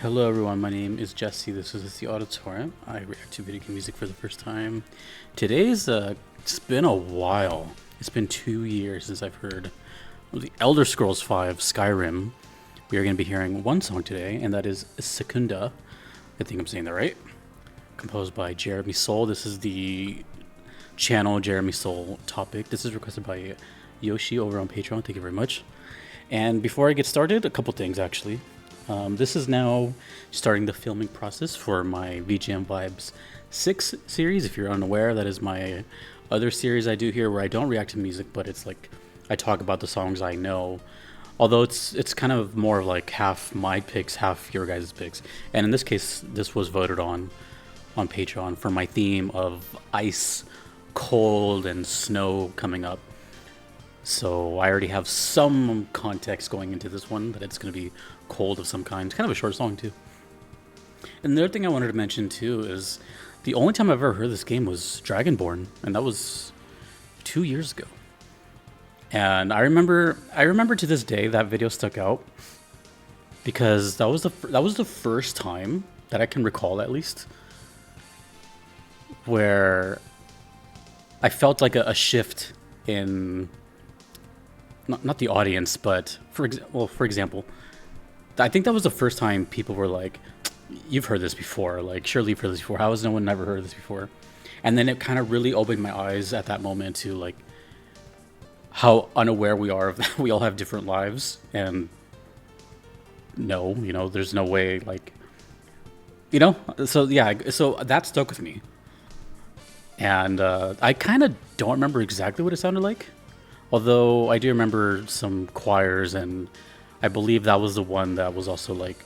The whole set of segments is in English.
Hello everyone, my name is Jesse. This is the Auditorium. I react to video game music for the first time. It's been a while. It's been 2 years since I've heard the Elder Scrolls V Skyrim. We are going to be hearing one song today, and that is Secunda. I think I'm saying that right. Composed by Jeremy Soul. This is the channel Jeremy Soul topic. This is requested by Yoshi over on Patreon. Thank you very much. And before I get started, a couple things actually. This is now starting the filming process for my VGM Vibes 6 series. If you're unaware, that is my other series I do here where I don't react to music, but it's like I talk about the songs I know. Although it's kind of more of like half my picks, half your guys' picks. And in this case, this was voted on Patreon for my theme of ice, cold, and snow coming up. So I already have some context going into this one that it's going to be cold of some kind. It's kind of a short song too. And the other thing I wanted to mention too is the only time I've ever heard this game was Dragonborn, and that was 2 years ago. And I remember to this day that video stuck out because that was the first time that I can recall, at least, where I felt like a shift in not the audience, but for example, I think that was the first time people were like, "You've heard this before. Like, surely you've heard this before. How has no one never heard this before?" And then it kind of really opened my eyes at that moment to like how unaware we are of that. We all have different lives, and there's no way, like, So yeah, so that stuck with me, and I kind of don't remember exactly what it sounded like. Although I do remember some choirs, and I believe that was the one that was also like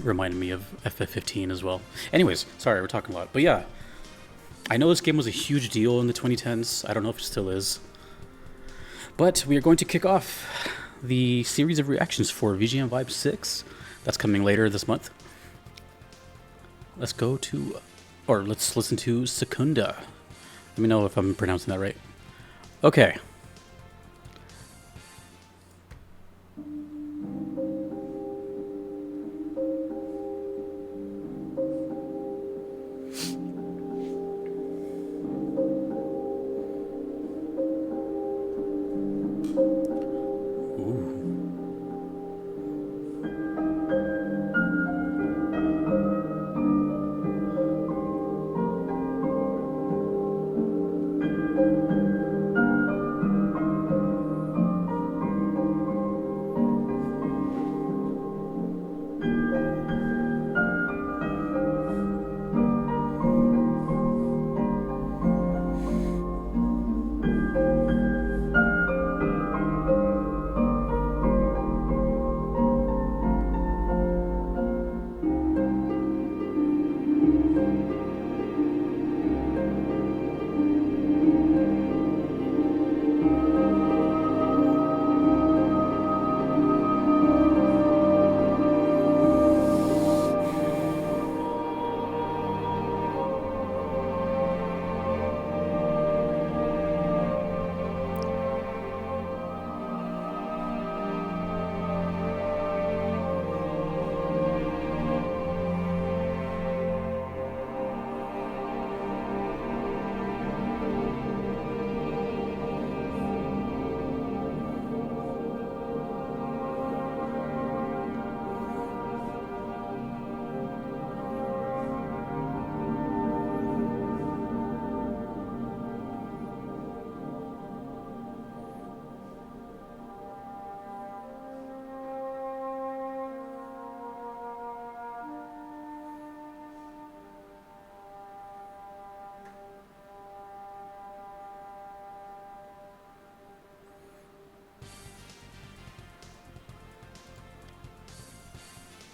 reminded me of FF15 as well. Anyways, sorry, we're talking a lot. But yeah, I know this game was a huge deal in the 2010s. I don't know if it still is. But we are going to kick off the series of reactions for VGM Vibe 6. That's coming later this month. Let's listen to Secunda. Let me know if I'm pronouncing that right. Okay.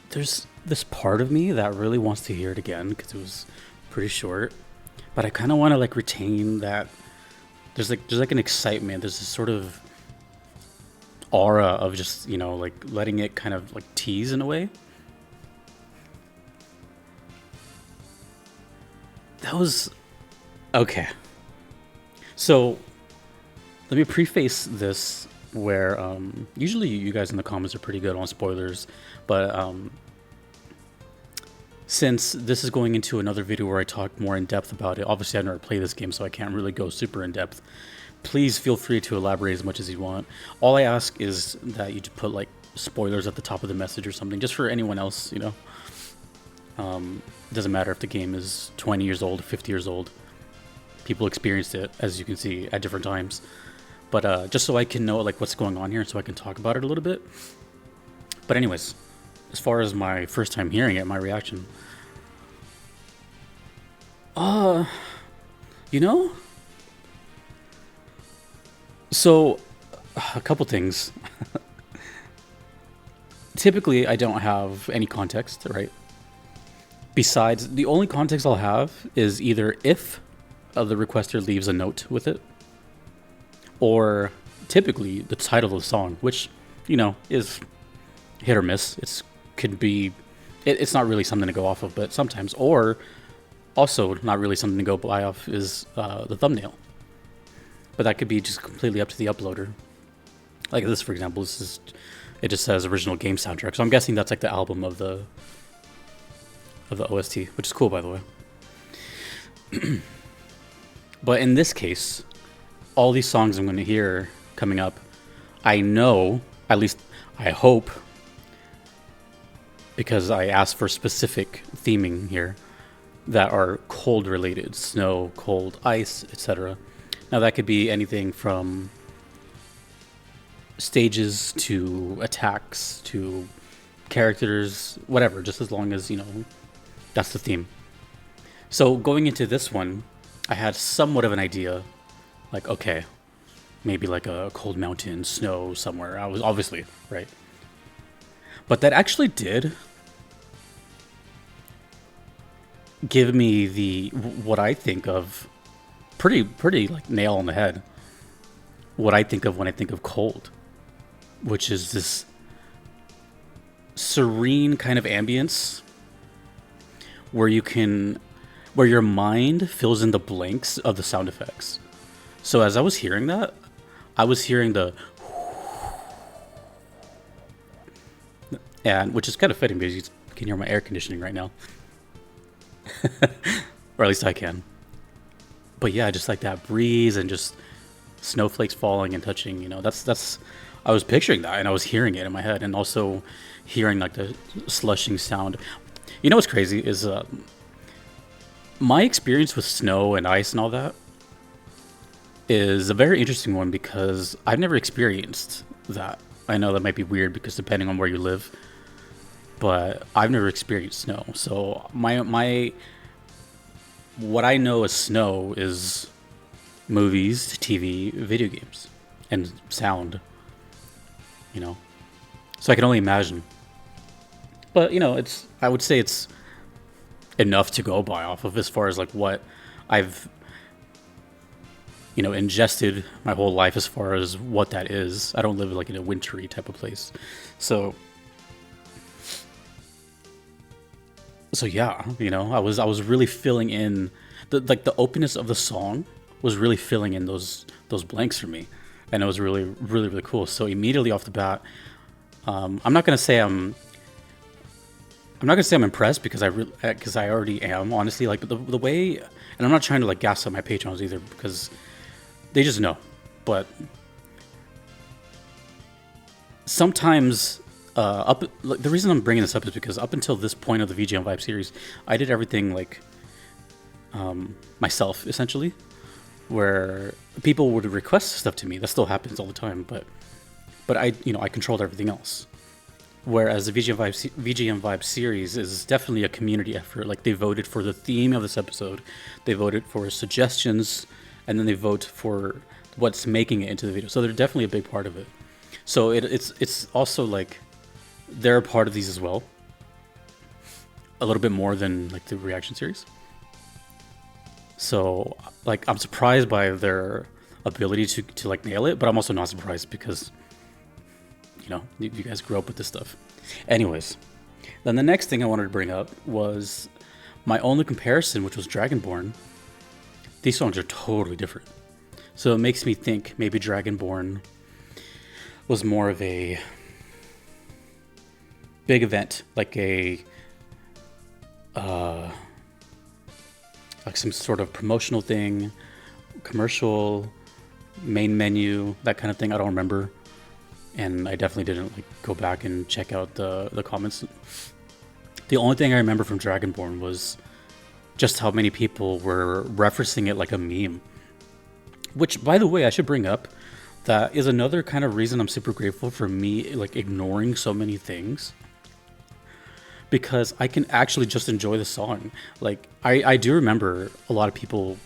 There's this part of me that really wants to hear it again because it was pretty short, but I kind of want to like retain that. There's like an excitement. There's this sort of aura of just like letting it kind of like tease in a way. That was okay. So let me preface this where usually you guys in the comments are pretty good on spoilers, but since this is going into another video where I talk more in depth about it, obviously I've never played this game, so I can't really go super in depth. Please feel free to elaborate as much as you want. All I ask is that you put like spoilers at the top of the message or something, just for anyone else, you know. It doesn't matter if the game is 20 years old, 50 years old. People experienced it, as you can see, at different times. But just so I can know like what's going on here, so I can talk about it a little bit. But anyways, as far as my first time hearing it, my reaction, you know, so a couple things. Typically, I don't have any context, right? Besides, the only context I'll have is either if the requester leaves a note with it, or typically the title of the song, which, you know, is hit or miss. It's not really something to go off of, but sometimes, or also not really something to go by off is the thumbnail. But that could be just completely up to the uploader. Like this, for example, it just says original game soundtrack. So I'm guessing that's like the album of the OST, which is cool, by the way. But in this case, all these songs I'm going to hear coming up, I know, at least I hope, because I asked for specific theming here, that are cold related: snow, cold, ice, etc. Now that could be anything from stages to attacks to characters, whatever, just as long as, you know, that's the theme. So going into this one, I had somewhat of an idea, like, okay, maybe like a cold mountain, snow somewhere. I was obviously, right? But that actually did give me what I think of pretty like nail on the head. What I think of when I think of cold, which is this serene kind of ambience where your mind fills in the blanks of the sound effects. So as I was hearing that, I was hearing the and which is kind of fitting because you can hear my air conditioning right now. Or at least I can. But yeah, just like that breeze and just snowflakes falling and touching, you know, that's I was picturing that and I was hearing it in my head, and also hearing like the slushing sound. You know what's crazy is my experience with snow and ice and all that is a very interesting one, because I've never experienced that. I know that might be weird because depending on where you live, but I've never experienced snow. So my what I know as snow is movies, TV, video games, and sound. You know, so I can only imagine. But you know, I would say it's enough to go by off of as far as like what I've, you know, ingested my whole life as far as what that is. I don't live like in a wintry type of place, so yeah, you know, I was really filling in the openness of the song was really filling in those blanks for me, and it was really cool. So immediately off the bat, I'm not gonna say I'm impressed, because I already am, honestly. Like the way, and I'm not trying to like gas up my patrons either, because they just know. But sometimes the reason I'm bringing this up is because up until this point of the VGM Vibe series, I did everything like myself, essentially, where people would request stuff to me. That still happens all the time, but I controlled everything else. Whereas the VGM Vibe series is definitely a community effort. Like, they voted for the theme of this episode, they voted for suggestions, and then they vote for what's making it into the video. So they're definitely a big part of it. So it's also like they're a part of these as well, a little bit more than like the reaction series. So like I'm surprised by their ability to like nail it, but I'm also not surprised because, you know, you guys grew up with this stuff. Anyways, then the next thing I wanted to bring up was my only comparison, which was Dragonborn. These songs are totally different. So it makes me think maybe Dragonborn was more of a big event, like a like some sort of promotional thing, commercial, main menu, that kind of thing. I don't remember, and I definitely didn't like go back and check out the comments. The only thing I remember from Dragonborn was just how many people were referencing it like a meme. Which, by the way, I should bring up. That is another kind of reason I'm super grateful for me like ignoring so many things. Because I can actually just enjoy the song. Like, I do remember a lot of people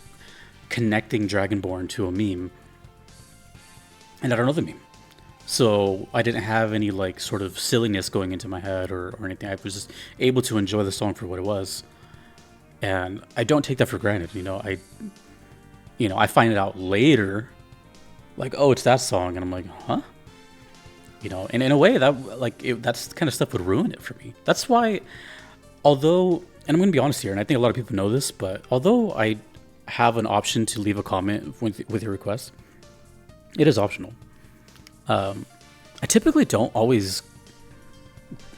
connecting Dragonborn to a meme. And I don't know the meme. So I didn't have any like sort of silliness going into my head or anything. I was just able to enjoy the song for what it was. And I don't take that for granted, I find it out later, like, oh, it's that song, and I'm like, huh? And in a way that that's kind of stuff would ruin it for me. That's why, although, and I'm going to be honest here, and I think a lot of people know this, but although I have an option to leave a comment with your request, it is optional. I typically don't always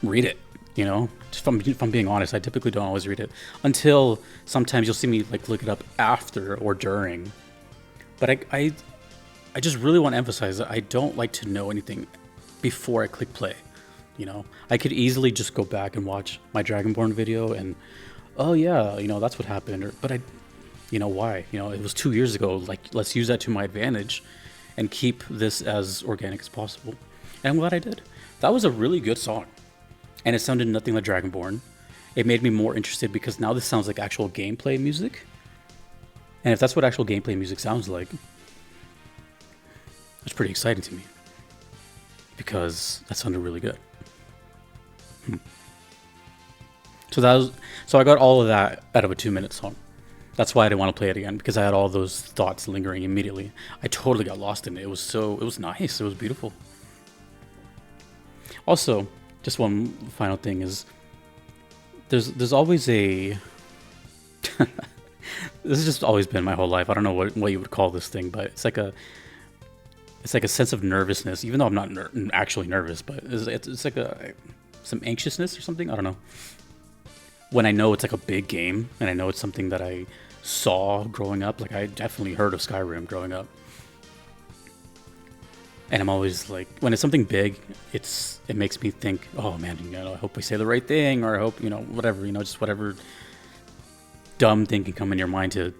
read it, If I'm being honest, I typically don't always read it until sometimes you'll see me like look it up after or during. But I just really want to emphasize that I don't like to know anything before I click play. I could easily just go back and watch my Dragonborn video and, oh yeah, that's what happened. But why? It was 2 years ago. Like, let's use that to my advantage and keep this as organic as possible. And I'm glad I did. That was a really good song. And it sounded nothing like Dragonborn. It made me more interested because now this sounds like actual gameplay music. And if that's what actual gameplay music sounds like, that's pretty exciting to me. Because that sounded really good. So I got all of that out of a 2-minute song. That's why I didn't want to play it again, because I had all those thoughts lingering immediately. I totally got lost in it. It was nice. It was beautiful. Also, just one final thing is there's always a this has just always been my whole life. I don't know what you would call this thing, but it's like a sense of nervousness, even though I'm not actually nervous, but it's like some anxiousness or something. I don't know. When I know it's like a big game and I know it's something that I saw growing up, like I definitely heard of Skyrim growing up. And I'm always like, when it's something big, it makes me think, oh man, I hope we say the right thing, or I hope, whatever, just whatever dumb thing can come in your mind to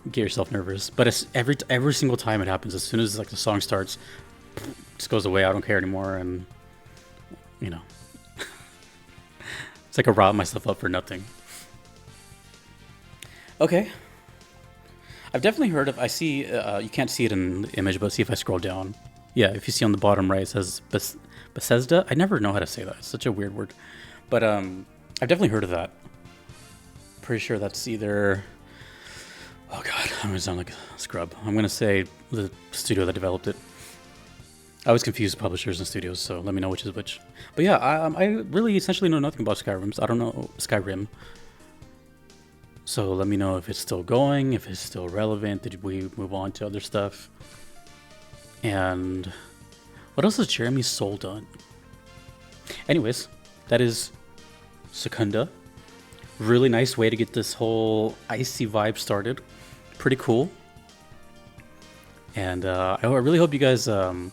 get yourself nervous. But it's every single time it happens, as soon as like the song starts, it just goes away. I don't care anymore, and it's like I rile myself up for nothing. Okay. I've definitely heard of, I see, you can't see it in the image, but see if I scroll down. Yeah, if you see on the bottom right, it says Bethesda. I never know how to say that. It's such a weird word. But I've definitely heard of that. Pretty sure that's either, oh god, I'm going to sound like a scrub. I'm going to say the studio that developed it. I always confuse publishers and studios, so let me know which is which. But yeah, I really essentially know nothing about Skyrim. I don't know Skyrim. So let me know if it's still going, if it's still relevant. Did we move on to other stuff? And what else has Jeremy Soule done? Anyways, that is Secunda. Really nice way to get this whole icy vibe started. Pretty cool. And I really hope you guys... well,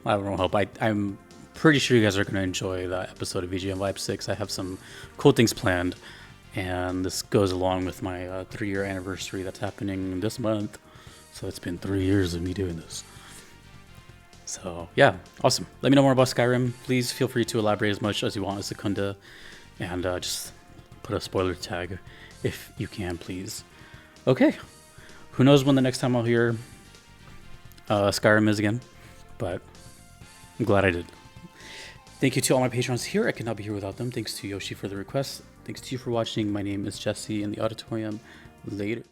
I don't hope. I'm pretty sure you guys are going to enjoy that episode of VGM Vibe 6. I have some cool things planned. And this goes along with my 3-year anniversary that's happening this month. So it's been 3 years of me doing this. So yeah, awesome. Let me know more about Skyrim. Please feel free to elaborate as much as you want as Secunda. And just put a spoiler tag if you can, please. Okay. Who knows when the next time I'll hear Skyrim is again. But I'm glad I did. Thank you to all my patrons here. I could not be here without them. Thanks to Yoshi for the request. Thanks to you for watching. My name is Jesse in the auditorium. Later.